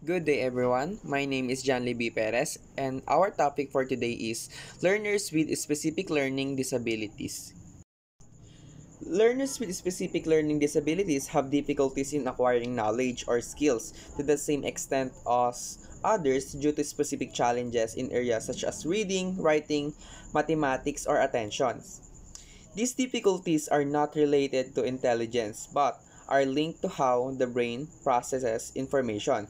Good day everyone, my name is John B. Perez and our topic for today is learners with specific learning disabilities. Learners with specific learning disabilities have difficulties in acquiring knowledge or skills to the same extent as others due to specific challenges in areas such as reading, writing, mathematics, or attention. These difficulties are not related to intelligence but are linked to how the brain processes information.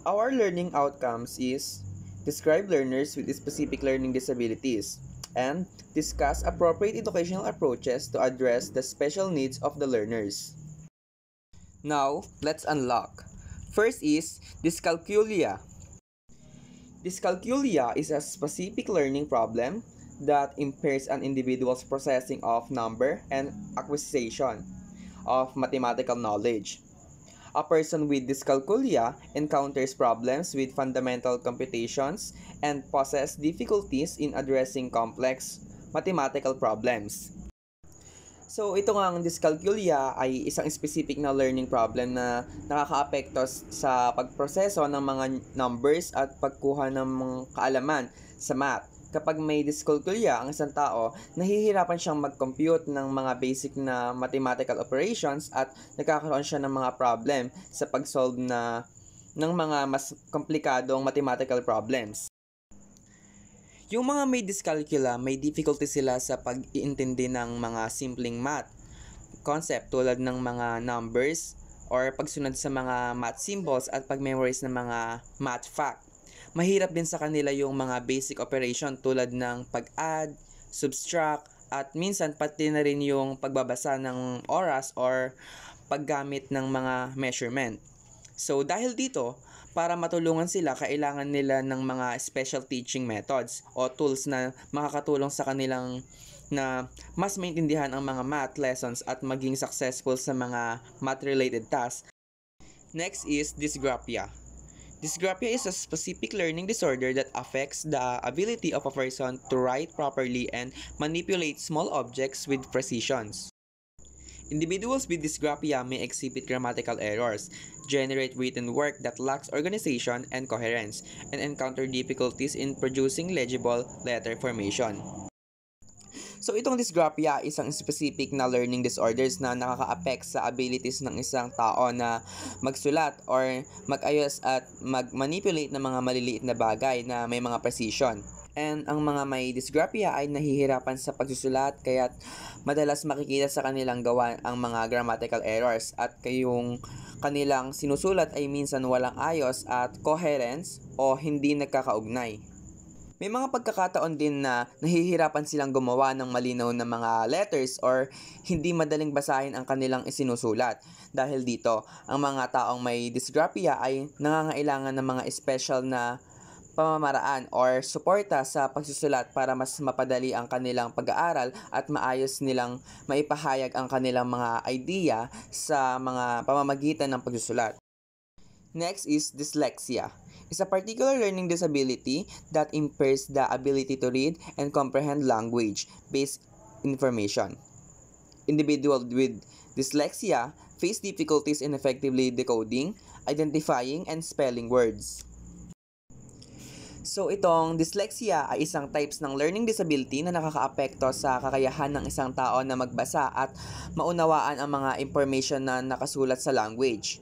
Our learning outcomes is describe learners with specific learning disabilities and discuss appropriate educational approaches to address the special needs of the learners. Now, let's unlock. First is dyscalculia. Dyscalculia is a specific learning problem that impairs an individual's processing of number and acquisition of mathematical knowledge. A person with dyscalculia encounters problems with fundamental computations and possesses difficulties in addressing complex mathematical problems. So ito nga ang dyscalculia ay isang specific na learning problem na nakakaapekto sa pagproseso ng mga numbers at pagkuha ng mga kaalaman sa math. Kapag may dyscalculia ang isang tao, nahihirapan siyang mag-compute ng mga basic na mathematical operations at nagkakaroon siya ng mga problem sa pag-solve ng mga mas komplikadong mathematical problems. Yung mga may dyscalculia, may difficulty sila sa pag-iintindi ng mga simpleng math concept tulad ng mga numbers or pagsunod sa mga math symbols at pag-memorize ng mga math fact. Mahirap din sa kanila yung mga basic operation tulad ng pag-add, subtract, at minsan pati na rin yung pagbabasa ng oras or paggamit ng mga measurement. So dahil dito, para matulungan sila, kailangan nila ng mga special teaching methods o tools na makakatulong sa kanilang na mas maintindihan ang mga math lessons at maging successful sa mga math-related tasks. Next is dysgraphia. Dysgraphia is a specific learning disorder that affects the ability of a person to write properly and manipulate small objects with precision. Individuals with dysgraphia may exhibit grammatical errors, generate written work that lacks organization and coherence, and encounter difficulties in producing legible letter formation. So itong dysgraphia ay isang specific na learning disorders na nakaka-affect sa abilities ng isang tao na magsulat or mag-ayos at mag-manipulate ng mga maliliit na bagay na may mga precision. And ang mga may dysgraphia ay nahihirapan sa pagsusulat kaya madalas makikita sa kanilang gawa ang mga grammatical errors at kayong kanilang sinusulat ay minsan walang ayos at coherence o hindi nagkakaugnay. May mga pagkakataon din na nahihirapan silang gumawa ng malinaw na mga letters or hindi madaling basahin ang kanilang isinusulat. Dahil dito, ang mga taong may dysgraphia ay nangangailangan ng mga special na pamamaraan or suporta sa pagsusulat para mas mapadali ang kanilang pag-aaral at maayos nilang maipahayag ang kanilang mga idea sa mga pamamagitan ng pagsusulat. Next is dyslexia. It's a particular learning disability that impairs the ability to read and comprehend language-based information. Individuals with dyslexia face difficulties in effectively decoding, identifying, and spelling words. So itong dyslexia ay isang types ng learning disability na nakakaapekto sa kakayahan ng isang tao na magbasa at maunawaan ang mga information na nakasulat sa language.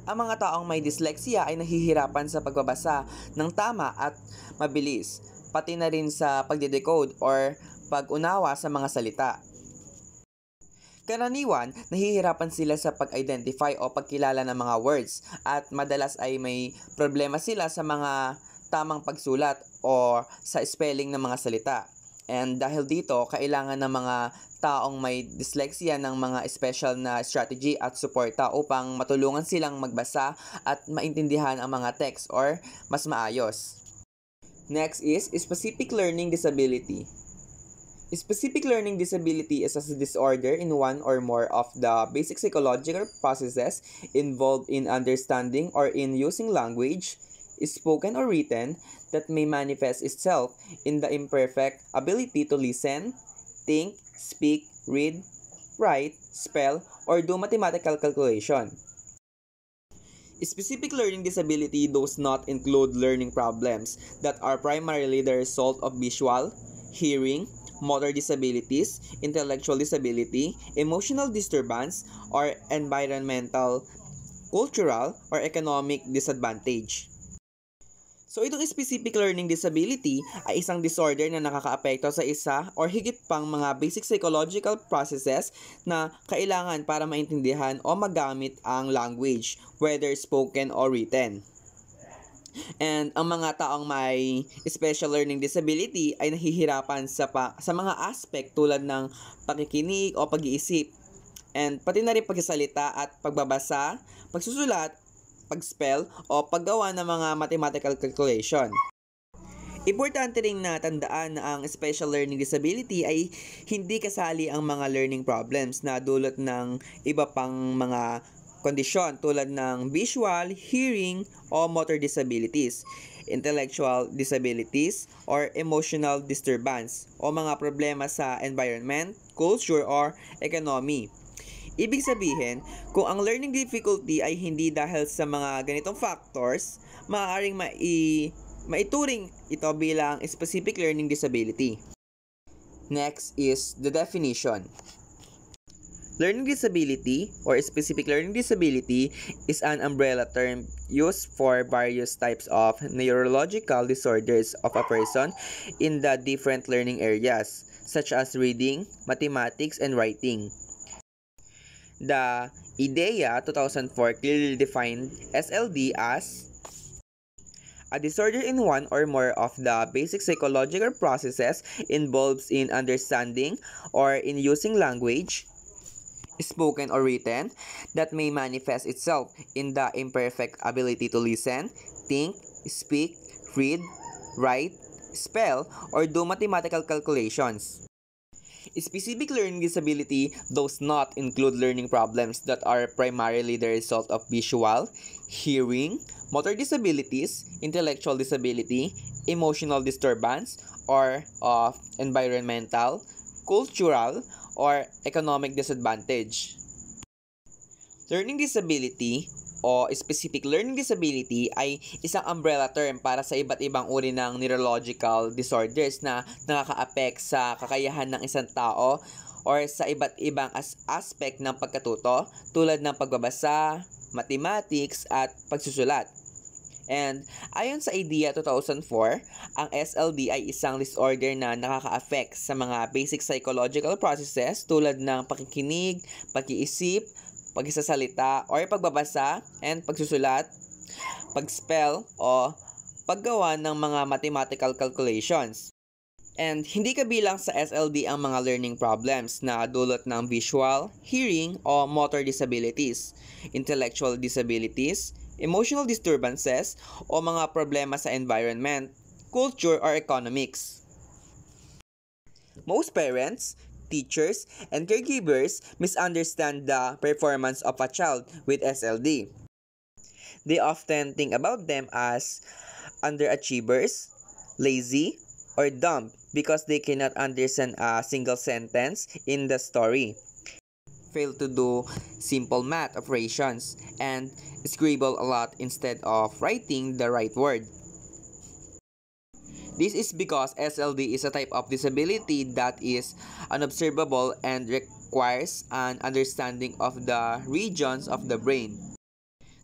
Ang mga taong may dyslexia ay nahihirapan sa pagbabasa ng tama at mabilis, pati na rin sa pagde-decode or pag-unawa sa mga salita. Karaniwan, nahihirapan sila sa pag-identify o pagkilala ng mga words at madalas ay may problema sila sa mga tamang pagsulat o sa spelling ng mga salita. And dahil dito, kailangan ng mga taong may dyslexia ng mga special na strategy at suporta upang matulungan silang magbasa at maintindihan ang mga text or mas maayos. Next is specific learning disability. Specific learning disability is a disorder in one or more of the basic psychological processes involved in understanding or in using language, spoken or written, that may manifest itself in the imperfect ability to listen, think, speak, read, write, spell, or do mathematical calculation. Specific learning disability does not include learning problems that are primarily the result of visual, hearing, motor disabilities, intellectual disability, emotional disturbance, or environmental, cultural, or economic disadvantage. So itong specific learning disability ay isang disorder na nakakaapekto sa isa or higit pang mga basic psychological processes na kailangan para maintindihan o magamit ang language, whether spoken or written. And ang mga taong may special learning disability ay nahihirapan sa mga aspect tulad ng pakikinig o pag-iisip, and pati na rin pagsasalita at pagbabasa, pagsusulat, pag-spell o paggawa ng mga mathematical calculation. Importante ring natandaan na ang special learning disability ay hindi kasali ang mga learning problems na dulot ng iba pang mga kondisyon tulad ng visual, hearing o motor disabilities, intellectual disabilities or emotional disturbance o mga problema sa environment, culture or economy. Ibig sabihin, kung ang learning difficulty ay hindi dahil sa mga ganitong factors, maaaring maituring ito bilang specific learning disability. Next is the definition. Learning disability or specific learning disability is an umbrella term used for various types of neurological disorders of a person in the different learning areas, such as reading, mathematics, and writing. The IDEA 2004 clearly defined SLD as a disorder in one or more of the basic psychological processes involved in understanding or in using language, spoken or written, that may manifest itself in the imperfect ability to listen, think, speak, read, write, spell, or do mathematical calculations. Specific learning disability does not include learning problems that are primarily the result of visual, hearing, motor disabilities, intellectual disability, emotional disturbance, or of environmental, cultural, or economic disadvantage. Learning disability o specific learning disability ay isang umbrella term para sa iba't ibang uri ng neurological disorders na nakaka-affect sa kakayahan ng isang tao or sa iba't ibang aspect ng pagkatuto tulad ng pagbabasa, mathematics at pagsusulat. And ayon sa IDEA 2004, ang SLD ay isang disorder na nakaka-affect sa mga basic psychological processes tulad ng pakikinig, pag-iisip, pagsasalita or pagbabasa and pagsusulat, pag-spell o paggawa ng mga mathematical calculations. And hindi kabilang sa SLD ang mga learning problems na dulot ng visual, hearing o motor disabilities, intellectual disabilities, emotional disturbances o mga problema sa environment, culture or economics. Most parents, teachers, and caregivers misunderstand the performance of a child with SLD. They often think about them as underachievers, lazy, or dumb because they cannot understand a single sentence in the story, fail to do simple math operations, and scribble a lot instead of writing the right word. This is because SLD is a type of disability that is unobservable and requires an understanding of the regions of the brain.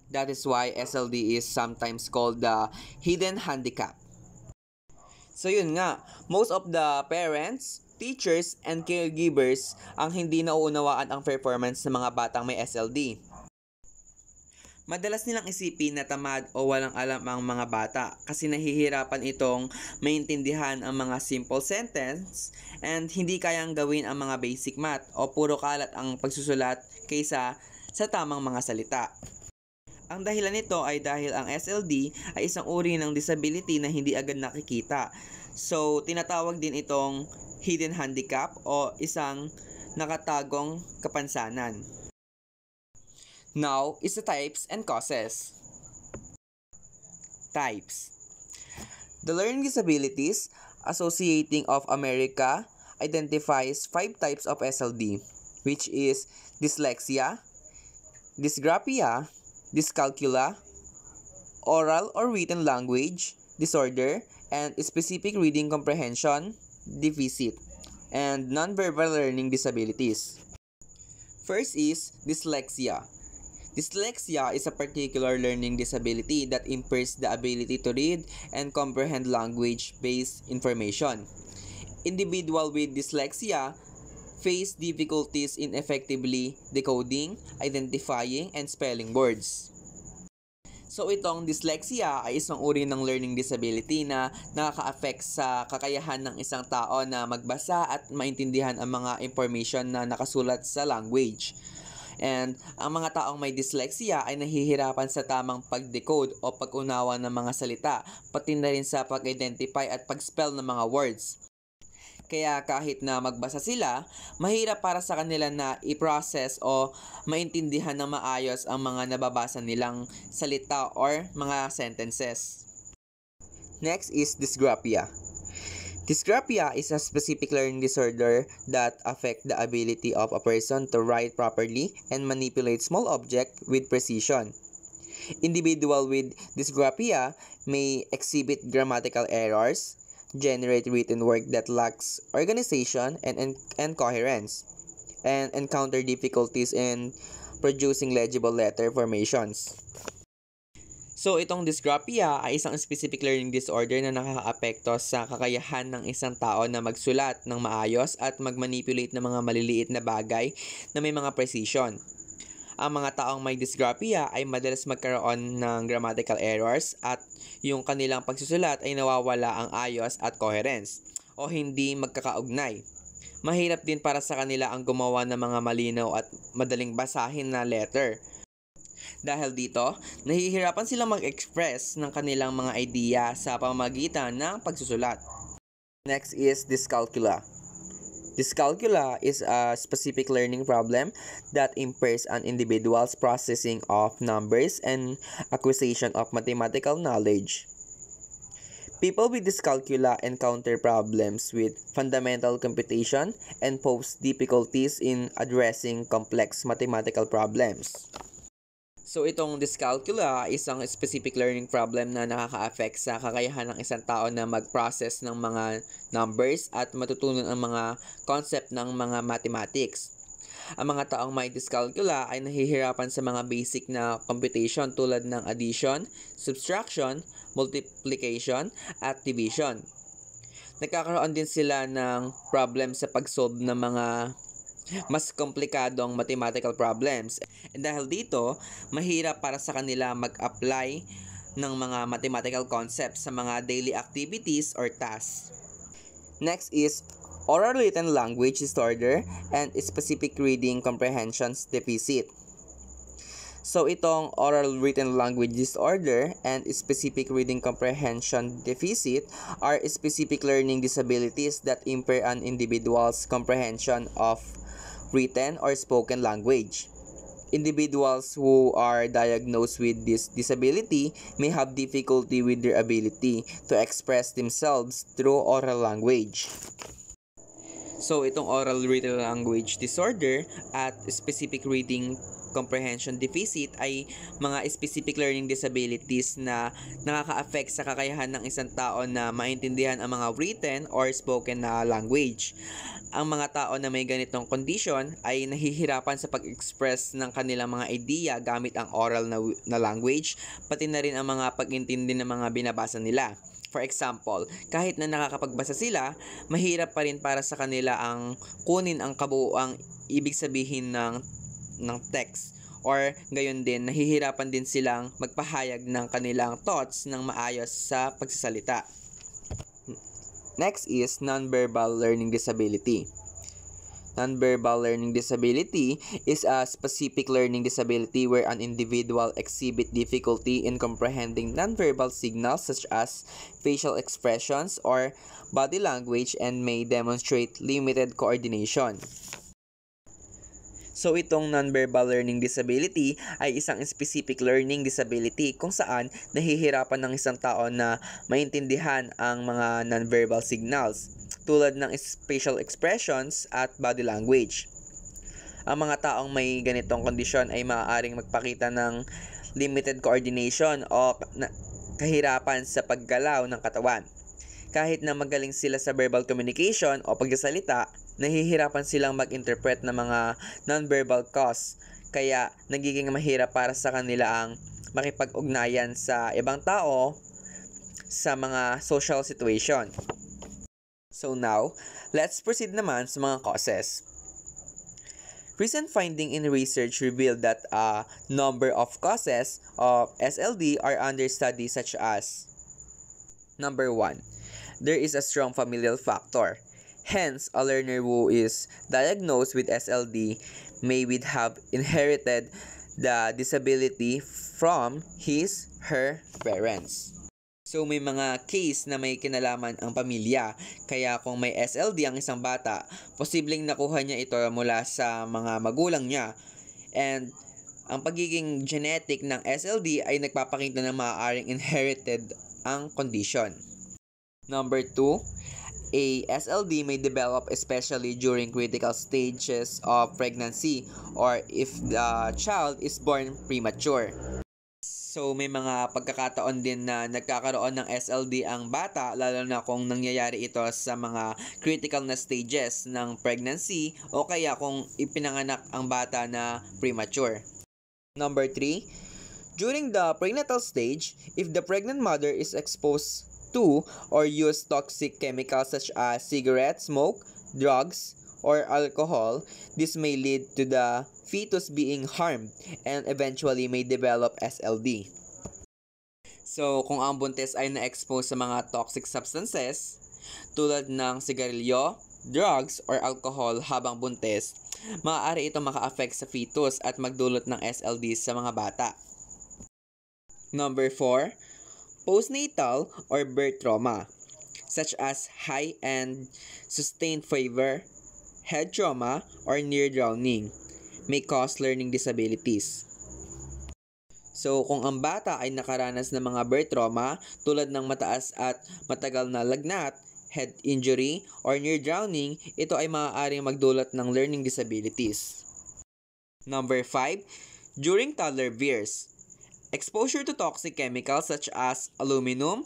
That is why SLD is sometimes called the hidden handicap. So yun nga, most of the parents, teachers, and caregivers ang hindi nauunawaan ang performance ng mga batang may SLD. Madalas nilang isipin na tamad o walang alam ang mga bata kasi nahihirapan itong maintindihan ang mga simple sentence and hindi kayang gawin ang mga basic math o puro kalat ang pagsusulat kaysa sa tamang mga salita. Ang dahilan nito ay dahil ang SLD ay isang uri ng disability na hindi agad nakikita. So, tinatawag din itong hidden handicap o isang nakatagong kapansanan. Now is the types and causes. Types. The Learning Disabilities Associating of America identifies 5 types of SLD. which is dyslexia, dysgraphia, dyscalculia, oral or written language disorder, and specific reading comprehension deficit, and nonverbal learning disabilities. First is dyslexia. Dyslexia is a particular learning disability that impairs the ability to read and comprehend language-based information. Individuals with dyslexia face difficulties in effectively decoding, identifying, and spelling words. So itong dyslexia ay isang uri ng learning disability na nakaka-affect sa kakayahan ng isang tao na magbasa at maintindihan ang mga information na nakasulat sa language. And ang mga taong may dyslexia ay nahihirapan sa tamang pag-decode o pag-unawa ng mga salita, pati na rin sa pag-identify at pag-spell ng mga words. Kaya kahit na magbasa sila, mahirap para sa kanila na i-process o maintindihan ng maayos ang mga nababasa nilang salita or mga sentences. Next is dysgraphia. Dysgraphia is a specific learning disorder that affects the ability of a person to write properly and manipulate small objects with precision. Individuals with dysgraphia may exhibit grammatical errors, generate written work that lacks organization and coherence, and encounter difficulties in producing legible letter formations. So itong dysgraphia ay isang specific learning disorder na nakakaapekto sa kakayahan ng isang tao na magsulat ng maayos at magmanipulate ng mga maliliit na bagay na may mga precision. Ang mga taong may dysgraphia ay madalas magkaroon ng grammatical errors at yung kanilang pagsusulat ay nawawala ang ayos at coherence o hindi magkakaugnay. Mahirap din para sa kanila ang gumawa ng mga malinaw at madaling basahin na letter. Dahil dito, nahihirapan silang mag-express ng kanilang mga idea sa pamamagitan ng pagsusulat. Next is dyscalculia. Dyscalculia is a specific learning problem that impairs an individual's processing of numbers and acquisition of mathematical knowledge. People with dyscalculia encounter problems with fundamental computation and pose difficulties in addressing complex mathematical problems. So itong dyscalculia ay isang specific learning problem na nakaka-affect sa kakayahan ng isang tao na mag-process ng mga numbers at matutunan ang mga concept ng mga mathematics. Ang mga taong may dyscalculia ay nahihirapan sa mga basic na computation tulad ng addition, subtraction, multiplication, at division. Nagkakaroon din sila ng problem sa pag-solve ng mga mas komplikadong mathematical problems. And dahil dito, mahirap para sa kanila mag-apply ng mga mathematical concepts sa mga daily activities or tasks. Next is oral written language disorder and specific reading comprehensions deficit. So itong oral written language disorder and specific reading comprehension deficit are specific learning disabilities that impair an individual's comprehension of written or spoken language. Individuals who are diagnosed with this disability may have difficulty with their ability to express themselves through oral language. So itong oral written language disorder at specific reading comprehension deficit ay mga specific learning disabilities na nakaka-affect sa kakayahan ng isang tao na maintindihan ang mga written or spoken na language. Ang mga tao na may ganitong condition ay nahihirapan sa pag-express ng kanilang mga idea gamit ang oral na language, pati na rin ang mga pag-intindi ng mga binabasa nila. For example, kahit na nakakapagbasa sila, mahirap pa rin para sa kanila ang kunin ang kabuuang ibig sabihin ng text, or gayon din nahihirapan din silang magpahayag ng kanilang thoughts ng maayos sa pagsasalita. Next is nonverbal learning disability. Nonverbal learning disability is a specific learning disability where an individual exhibits difficulty in comprehending nonverbal signals such as facial expressions or body language and may demonstrate limited coordination. So itong nonverbal learning disability ay isang specific learning disability kung saan nahihirapan ng isang tao na maintindihan ang mga nonverbal signals tulad ng facial expressions at body language. Ang mga taong may ganitong kondisyon ay maaaring magpakita ng limited coordination o kahirapan sa paggalaw ng katawan. Kahit na magaling sila sa verbal communication o pagsasalita, nahihirapan silang mag-interpret ng mga non-verbal cues. Kaya nagiging mahirap para sa kanila ang makipag-ugnayan sa ibang tao sa mga social situation. So now, let's proceed naman sa mga causes. Recent findings in research revealed that a number of causes of SLD are under study, such as: Number 1. There is a strong familial factor. Hence, a learner who is diagnosed with SLD may have inherited the disability from his/her parents. So may mga case na may kinalaman ang pamilya. Kaya kung may SLD ang isang bata, posibleng nakuha niya ito mula sa mga magulang niya. And ang pagiging genetic ng SLD ay nagpapakita na maaaring inherited ang condition. Number 2, a SLD may develop especially during critical stages of pregnancy or if the child is born premature. So may mga pagkakataon din na nagkakaroon ng SLD ang bata, lalo na kung nangyayari ito sa mga critical na stages ng pregnancy o kaya kung ipinanganak ang bata na premature. Number 3, during the prenatal stage, if the pregnant mother is exposed to or use toxic chemicals such as cigarette smoke, drugs, or alcohol, this may lead to the fetus being harmed and eventually may develop SLD. So, kung ang buntis ay na-expose sa mga toxic substances tulad ng sigarilyo, drugs, or alcohol habang buntis, maaari ito maka-affect sa fetus at magdulot ng SLD sa mga bata. Number 4, postnatal or birth trauma, such as high and sustained fever, head trauma, or near drowning, may cause learning disabilities. So, kung ang bata ay nakaranas ng mga birth trauma tulad ng mataas at matagal na lagnat, head injury, or near drowning, ito ay maaaring magdulot ng learning disabilities. Number 5, during toddler years, exposure to toxic chemicals such as aluminum,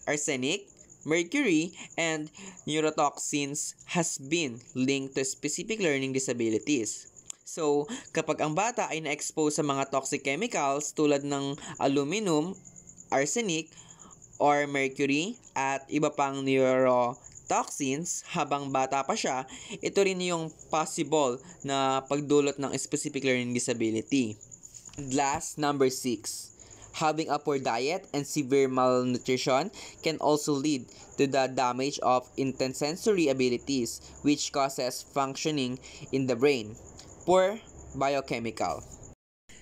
arsenic, mercury, and neurotoxins has been linked to specific learning disabilities. So, kapag ang bata ay na-expose sa mga toxic chemicals tulad ng aluminum, arsenic, or mercury, at iba pang neurotoxins habang bata pa siya, ito rin yung possible na pagdulot ng specific learning disability. Last, number 6. Having a poor diet and severe malnutrition can also lead to the damage of intense sensory abilities, which causes functioning in the brain. Poor biochemical.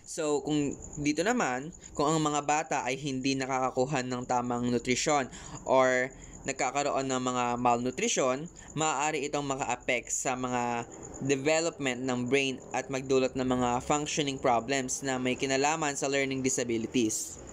So, kung dito naman, kung ang mga bata ay hindi nakakakuha ng tamang nutrisyon or nagkakaroon ng mga malnutrition, maaari itong maka-affect sa mga development ng brain at magdulot ng mga functioning problems na may kinalaman sa learning disabilities.